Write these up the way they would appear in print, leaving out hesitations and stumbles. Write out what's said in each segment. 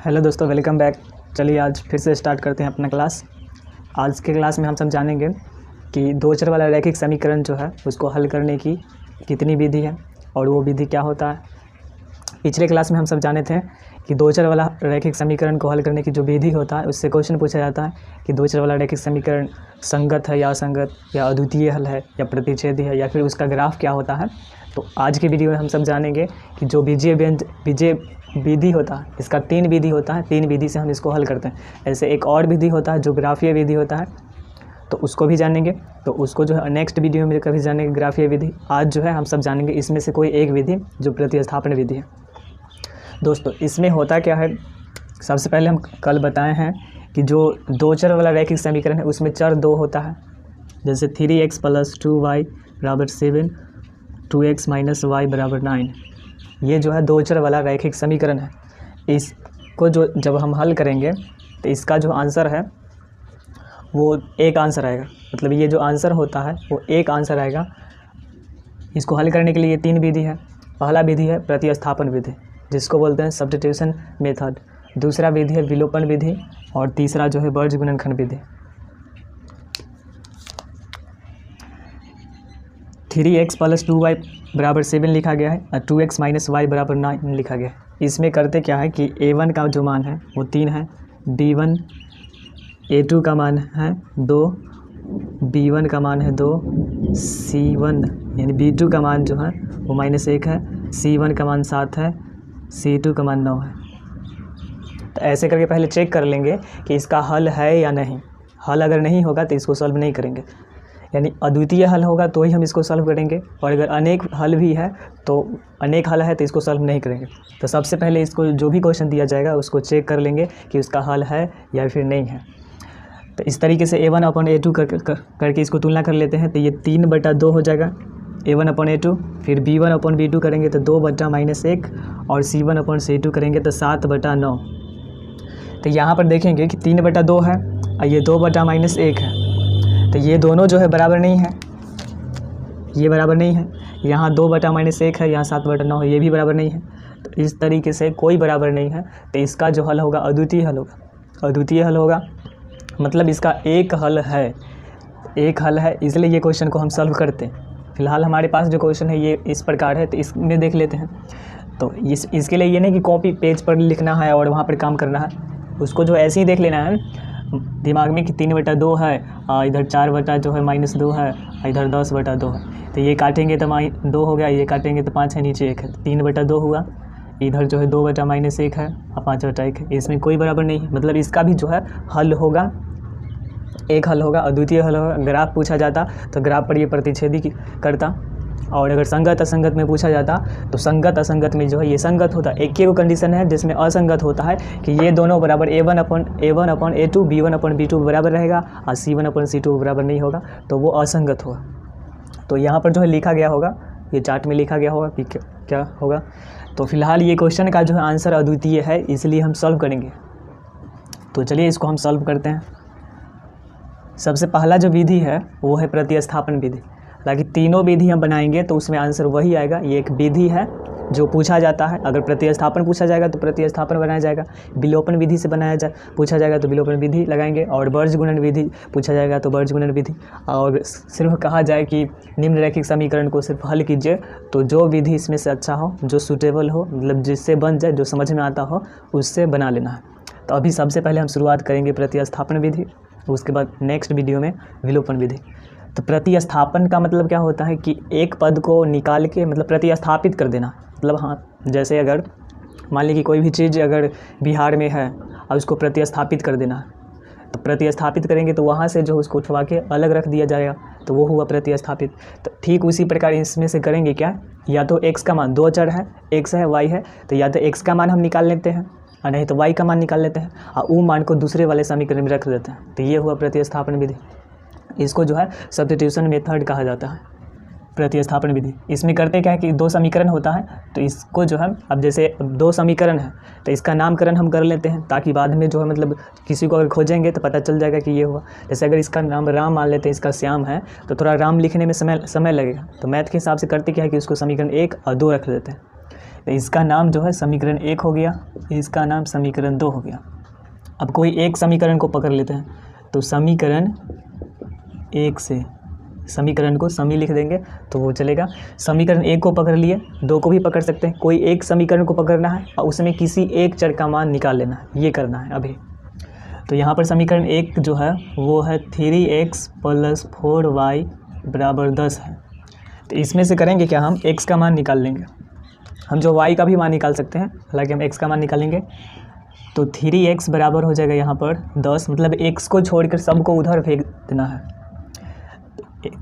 Hello दोस्तों, welcome back. चलिए आज फिर से स्टार्ट करते हैं अपना क्लास। आज के क्लास में हम सब जानेंगे कि दो चर वाला रैखिक समीकरण जो है उसको हल करने की कितनी विधि है और वो विधि क्या होता है। पिछले क्लास में हम सब जाने थे कि दो चर वाला रैखिक समीकरण को हल करने की जो विधि होता है उससे क्वेश्चन पूछा जाता है कि दो चर वाला रैखिक समीकरण संगत है या असंगत, या अद्वितीय हल है या प्रतिच्छेदी है, या फिर उसका ग्राफ क्या होता है। तो आज के वीडियो में हम सब जानेंगे कि जो बीजीय विधि होता है, इसका तीन विधि होता है, तीन विधि से हम इसको हल करते हैं। ऐसे एक और विधि होता है जो ग्राफीय विधि होता है, तो उसको भी जानेंगे। तो उसको जो है नेक्स्ट वीडियो में कभी जानेंगे ग्राफीय विधि। आज जो है हम सब जानेंगे इसमें से कोई एक विधि जो प्रतिस्थापन विधि है। दोस्तों इसमें होता क्या है, सबसे पहले हम कल बताए हैं कि जो दो चर वाला रैखिक समीकरण है उसमें चर दो होता है। जैसे 3x + 2y = 7, 2x - y = 9। ये जो है दो चर वाला रैखिक समीकरण है। इसको जो जब हम हल करेंगे तो इसका जो आंसर है वो एक आंसर आएगा। मतलब ये जो आंसर होता है वो एक आंसर आएगा। इसको हल करने के लिए तीन विधि है। पहला विधि है प्रतिस्थापन विधि, जिसको बोलते हैं सब्स्टिट्यूशन मेथड। दूसरा विधि है विलोपन विधि, और तीसरा जो है वर्ज गुणनखंड विधि। 3x + 2y = 7 लिखा गया है और 2x - y = 9 लिखा गया है। इसमें करते क्या है कि a1 का जो मान है वो 3 है, b1 a2 का मान है 2, b1 का मान है 2, c1 यानी b2 का मान जो है वो -1 है, c1 का मान 7 है, c2 का मान 9 है। तो ऐसे करके पहले चेक कर लेंगे कि इसका हल है या नहीं। हल अगर नहीं होगा तो इसको सॉल्व नहीं करेंगे, यानी अद्वितीय हल होगा तो ही हम इसको सॉल्व करेंगे। और अगर अनेक हल भी है तो अनेक हल है तो इसको सॉल्व नहीं करेंगे। तो सबसे पहले इसको जो भी क्वेश्चन दिया जाएगा उसको चेक कर लेंगे कि उसका हल है या फिर नहीं है। तो इस तरीके से a1/a2 करके इसको तुलना कर लेते हैं। तो ये 3/2 हो जाएगा a1/a2। फिर b1/b2 करेंगे तो 2/-1, और c1/c2 करेंगे तो 7/9। तो यहाँ पर देखेंगे कि 3/2 है और ये 2/-1 है, तो ये दोनों जो है बराबर नहीं है, ये बराबर नहीं है। यहाँ 2/-1 है, यहाँ 7/9 है, ये भी बराबर नहीं है। तो इस तरीके से कोई बराबर नहीं है, तो इसका जो हल होगा अद्वितीय हल होगा। अद्वितीय हल होगा मतलब इसका एक हल है, एक हल है, इसलिए ये क्वेश्चन को हम सॉल्व करते हैं। फिलहाल हमारे पास जो क्वेश्चन है ये इस प्रकार है, तो इसमें देख लेते हैं। तो इसके लिए ये नहीं कि कॉपी पेज पर लिखना है और वहाँ पर काम करना है, उसको जो ऐसे ही देख लेना है दिमाग में कि 3/2 है, इधर 4/-2 है, इधर 10/2 है। तो ये काटेंगे तो 2 हो गया, ये काटेंगे तो 5 है, नीचे 1 है, 3/2 हुआ। इधर जो है 2/-1 है और 5/1 है, इसमें कोई बराबर नहीं है। मतलब इसका भी जो है हल होगा, एक हल होगा, अद्वितीय हल होगा। ग्राफ पूछा जाता तो ग्राफ पर ये प्रतिच्छेदी करता, और अगर संगत असंगत में पूछा जाता तो संगत असंगत में जो है ये संगत होता। एक ही कंडीशन है जिसमें असंगत होता है कि ये दोनों बराबर a1/a2 b1/b2 बराबर रहेगा और c1/c2 बराबर नहीं होगा, तो वो असंगत होगा। तो यहाँ पर जो है लिखा गया होगा, ये चार्ट में लिखा गया होगा कि क्या होगा। तो फिलहाल ये क्वेश्चन का जो है आंसर अद्वितीय है, इसलिए हम सॉल्व करेंगे। तो चलिए इसको हम सॉल्व करते हैं। सबसे पहला जो विधि है वो है प्रतिस्थापन विधि। हालांकि तीनों विधि हम बनाएंगे तो उसमें आंसर वही आएगा। ये एक विधि है जो पूछा जाता है। अगर प्रतिस्थापन पूछा जाएगा तो प्रतिस्थापन बनाया जाएगा, विलोपन विधि से पूछा जाएगा तो विलोपन विधि लगाएंगे, और वर्ज गुणन विधि पूछा जाएगा तो वर्ज गुणन विधि। और सिर्फ कहा जाए कि निम्न रैखिक समीकरण को सिर्फ हल कीजिए, तो जो विधि इसमें से अच्छा हो, जो सूटेबल हो, मतलब जिससे बन जाए, जो समझ में आता हो, उससे बना लेना है। तो अभी सबसे पहले हम शुरुआत करेंगे प्रतिस्थापन विधि, उसके बाद नेक्स्ट वीडियो में विलोपन विधि। तो प्रतिस्थापन का मतलब क्या होता है कि एक पद को निकाल के मतलब प्रतिस्थापित कर देना। मतलब हाँ, जैसे अगर मान लीजिए कि कोई भी चीज़ अगर बिहार में है और उसको प्रतिस्थापित कर देना है, तो प्रतिस्थापित करेंगे तो वहाँ से जो उसको उठवा के अलग रख दिया जाएगा, तो वो हुआ प्रतिस्थापित। तो ठीक उसी प्रकार इसमें से करेंगे क्या, या तो x का मान, दो चर है, x है y है, तो या तो x का मान हम निकाल लेते हैं और नहीं तो y का मान निकाल लेते हैं और वो मान को दूसरे वाले समीकरण में रख देते हैं। तो ये हुआ प्रतिस्थापन विधि। इसको जो है सब्स्टिट्यूशन मेथड कहा जाता है, प्रतिस्थापन विधि। इसमें करते क्या है कि दो समीकरण होता है, तो इसको जो है अब जैसे दो समीकरण है तो इसका नामकरण हम कर लेते हैं, ताकि बाद में जो है मतलब किसी को अगर खोजेंगे तो पता चल जाएगा कि ये हुआ। जैसे अगर इसका नाम राम मान लेते हैं, इसका श्याम है, तो थोड़ा राम लिखने में समय लगेगा। तो मैथ के हिसाब से करते क्या है कि उसको समीकरण 1 और 2 रख देते हैं। तो इसका नाम जो है समीकरण 1 हो गया, इसका नाम समीकरण 2 हो गया। अब कोई एक समीकरण को पकड़ लेते हैं, तो समीकरण 1 से समीकरण को समी लिख देंगे तो वो चलेगा। समीकरण 1 को पकड़ लिए, 2 को भी पकड़ सकते हैं। कोई एक समीकरण को पकड़ना है और उसमें किसी एक चर का मान निकाल लेना है, ये करना है अभी। तो यहाँ पर समीकरण 1 जो है वो है 3x + 4y = 10 है। तो इसमें से करेंगे क्या, हम x का मान निकाल लेंगे। हम जो y का भी मान निकाल सकते हैं, हालांकि हम x का मान निकालेंगे। तो 3x बराबर हो जाएगा यहाँ पर 10, मतलब x को छोड़कर सबको उधर फेंक देना है।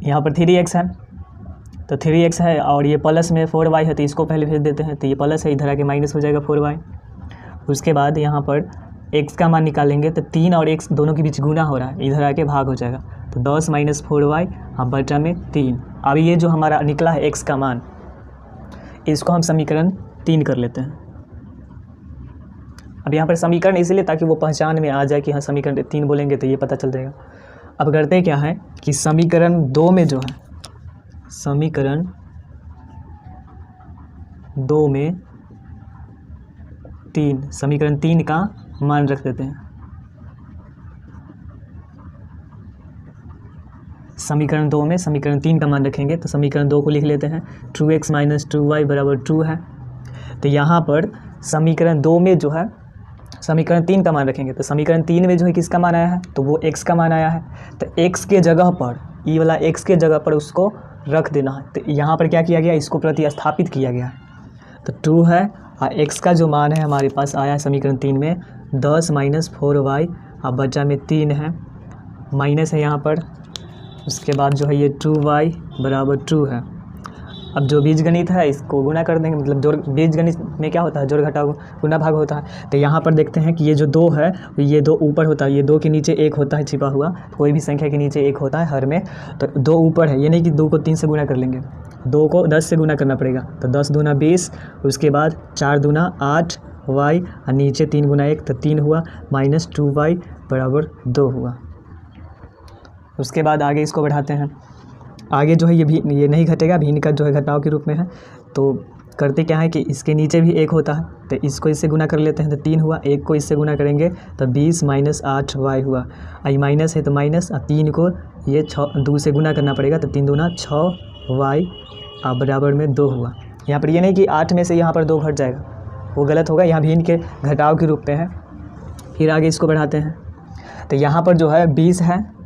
यहाँ पर 3x है, तो 3x है और ये प्लस में 4y है, तो इसको पहले भेज देते हैं। तो ये प्लस है, इधर आके माइनस हो जाएगा 4y। उसके बाद यहाँ पर x का मान निकालेंगे, तो 3 और x दोनों के बीच गुना हो रहा है, इधर आके भाग हो जाएगा। तो 10 - 4y बटा में 3। अब ये जो हमारा निकला है x का मान, इसको हम समीकरण 3 कर लेते हैं। अब यहाँ पर समीकरण इसलिए ताकि वो पहचान में आ जाए कि हाँ समीकरण 3 बोलेंगे तो ये पता चल जाएगा। अब करते क्या है कि समीकरण 2 में जो है, समीकरण 2 में 3, समीकरण 3 का मान रख देते हैं। समीकरण 2 में समीकरण 3 का मान रखेंगे, तो समीकरण 2 को लिख लेते हैं 2x - 2y = 2 है। तो यहाँ पर समीकरण 2 में जो है समीकरण 3 का मान रखेंगे, तो समीकरण 3 में जो है किसका मान आया है, तो वो x का मान आया है। तो x के जगह पर, ये वाला x के जगह पर उसको रख देना है। तो यहाँ पर क्या किया गया, इसको प्रतिस्थापित किया गया। तो 2 है और x का जो मान है हमारे पास आया है समीकरण 3 में 10 - 4y और बचा में 3 है, माइनस है यहाँ पर। उसके बाद जो है ये 2y = 2 है। अब जो बीजगणित है इसको गुना कर देंगे, मतलब जोड़, बीजगणित में क्या होता है, जोड़ घटाव गुना भाग होता है। तो यहाँ पर देखते हैं कि ये जो 2 है, ये 2 ऊपर होता है, ये 2 के नीचे 1 होता है छिपा हुआ, कोई भी संख्या के नीचे 1 होता है हर में। तो 2 ऊपर है, ये नहीं कि 2 को 3 से गुना कर लेंगे, 2 को 10 से गुना करना पड़ेगा। तो 10 दूना 20, उसके बाद 4 दूना 8 y और नीचे 3 गुना 1, तो 3 हुआ, -2y = 2 हुआ। उसके बाद आगे इसको बढ़ाते हैं। आगे जो है ये नहीं घटेगा, भिन्न का जो है घटाव के रूप में है। तो करते क्या है कि इसके नीचे भी 1 होता है, तो इसको इससे गुना कर लेते हैं, तो 3 हुआ। 1 को इससे गुना करेंगे तो 20 - 8y हुआ। आई माइनस है तो माइनस, और 3 को ये 2 से गुना करना पड़ेगा, तो 3 दूना 6y बराबर में 2 हुआ। यहाँ पर ये नहीं कि 8 में से यहाँ पर 2 घट जाएगा, वो गलत होगा, यहाँ भिन्न के घटाव के रूप में है। फिर आगे इसको बढ़ाते हैं, तो यहाँ पर जो है 20 है,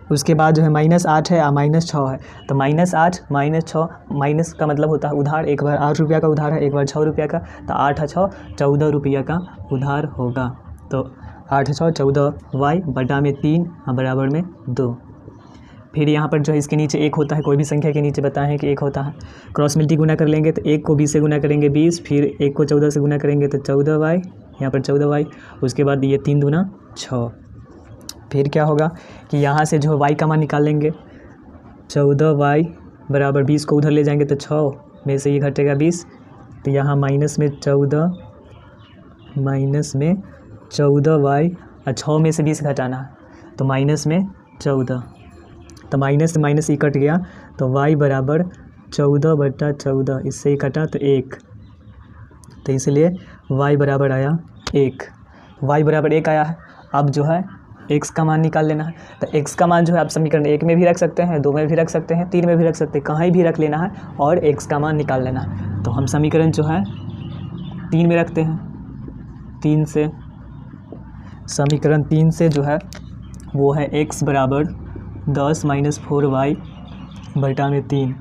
उसके बाद जो है -8 है और -6 है। तो -8 -6, माइनस का मतलब होता है उधार। एक बार 8 रुपया का उधार है, एक बार 6 रुपया का, तो 8 × 6 = 14 रुपया का उधार होगा। तो 8 × 6 = 14y बटा में 3 बराबर में 2। फिर यहाँ पर जो है इसके नीचे 1 होता है, कोई भी संख्या के नीचे बताएं कि 1 होता है। क्रॉस मल्टी गुना कर लेंगे, तो 1 को 20 से गुना करेंगे 20, फिर 1 को 14 से गुना करेंगे तो 14y, यहाँ पर 14y। उसके बाद ये 3 दूना 6। फिर क्या होगा कि यहाँ से जो y का मान निकाल लेंगे, 14y = 20 को उधर ले जाएंगे, तो 6 में से ये घटेगा 20, तो यहाँ माइनस में 14y और 6 में से 20 घटाना है, तो माइनस में 14, तो माइनस से माइनस ये कट गया, तो y = 14/14, इससे ही कटा तो 1, तो इसलिए y बराबर आया 1। y बराबर 1 आया है। अब जो है x का मान निकाल लेना है। तो x का मान जो है आप समीकरण 1 में भी रख सकते हैं, 2 में भी रख सकते हैं, 3 में भी रख सकते हैं, कहीं भी रख लेना है और x का मान निकाल लेना है। तो हम समीकरण जो है 3 में रखते हैं। 3 से समीकरण 3 से जो है वो है x = 10 - 4y बटा में 3।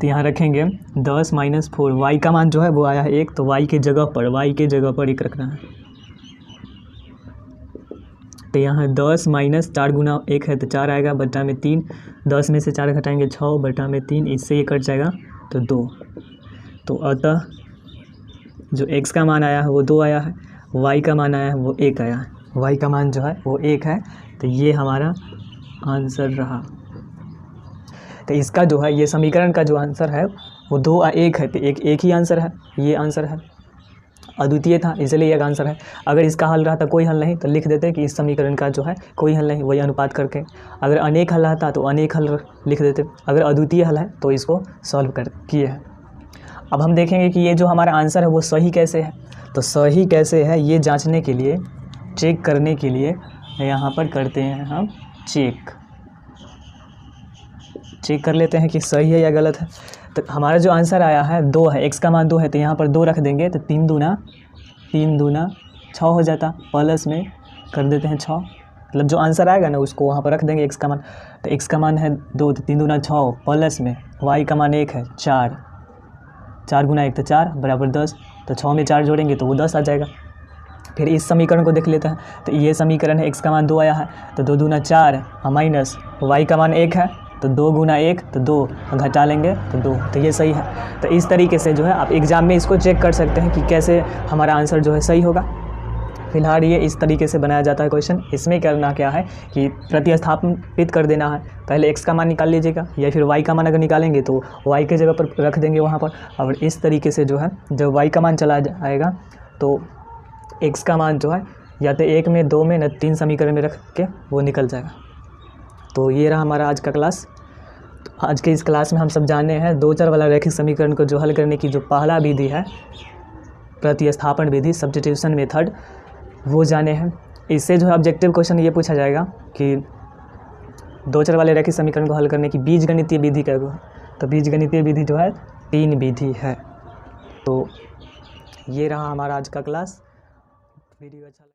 तो यहाँ रखेंगे 10 - 4, y का मान जो है वो आया है 1, तो y के जगह पर 1 रखना है। तो यहाँ 10 - 4 गुना 1 है तो 4 आएगा, बटा में 3, 10 में से 4 घटाएंगे 6 बटा में 3, इससे ये कट जाएगा तो 2। तो अतः जो x का मान आया है वो 2 आया है, y का मान आया है वो 1 आया है, y का मान जो है वो 1 है। तो ये हमारा आंसर रहा। तो इसका जो है ये समीकरण का जो आंसर है वो 2 और 1 है, तो एक ही आंसर है, ये आंसर है, अद्वितीय था इसलिए एक आंसर है। अगर इसका हल रहता कोई हल नहीं तो लिख देते कि इस समीकरण का जो है कोई हल नहीं, वही अनुपात करके। अगर अनेक हल रहता तो अनेक हल लिख देते। अगर अद्वितीय हल है तो इसको सॉल्व कर किए हैं। अब हम देखेंगे कि ये जो हमारा आंसर है वो सही कैसे है। तो सही कैसे है ये जांचने के लिए, चेक करने के लिए यहाँ पर करते हैं हम चेक कर लेते हैं कि सही है या गलत है। तो हमारा जो आंसर आया है 2 है, x का मान 2 है, तो यहाँ पर 2 रख देंगे तो 3 दूना 6 हो जाता। प्लस में कर देते हैं 6, मतलब जो आंसर आएगा ना उसको वहाँ पर रख देंगे x का मान। तो x का मान है 2, तो 3 दूना 6, प्लस में y का मान 1 है 4, 4 गुना 1 तो 4 बराबर 10। तो 6 में 4 जोड़ेंगे तो वो 10 आ जाएगा। फिर इस समीकरण को देख लेते हैं। तो ये समीकरण है, x का मान 2 आया है, तो 2 दूना 4 माइनस y का मान 1 है, तो 2 गुना 1 तो 2, घटा लेंगे तो 2, तो ये सही है। तो इस तरीके से जो है आप एग्ज़ाम में इसको चेक कर सकते हैं कि कैसे हमारा आंसर जो है सही होगा। फिलहाल ये इस तरीके से बनाया जाता है क्वेश्चन। इसमें करना क्या है कि प्रतिस्थापित कर देना है। पहले x का मान निकाल लीजिएगा, या फिर y का मान अगर निकालेंगे तो y के जगह पर रख देंगे वहाँ पर। और इस तरीके से जो है जब y का मान चला जाएगा तो x का मान जो है या तो 1 में, 2 में, न 3 समीकरण में रख के वो निकल जाएगा। तो ये रहा हमारा आज का क्लास। तो आज के इस क्लास में हम सब जाने हैं 2 चर वाला रैखिक समीकरण को जो हल करने की जो पहला विधि है, प्रतिस्थापन विधि, सब्स्टिट्यूशन मेथड, वो जाने हैं। इससे जो है ऑब्जेक्टिव क्वेश्चन ये पूछा जाएगा कि 2 चर वाले रैखिक समीकरण को हल करने की बीजगणितीय विधि क्या है। तो बीजगणितीय विधि जो है 3 विधि है। तो ये रहा हमारा आज का क्लास। वीडियो अच्छा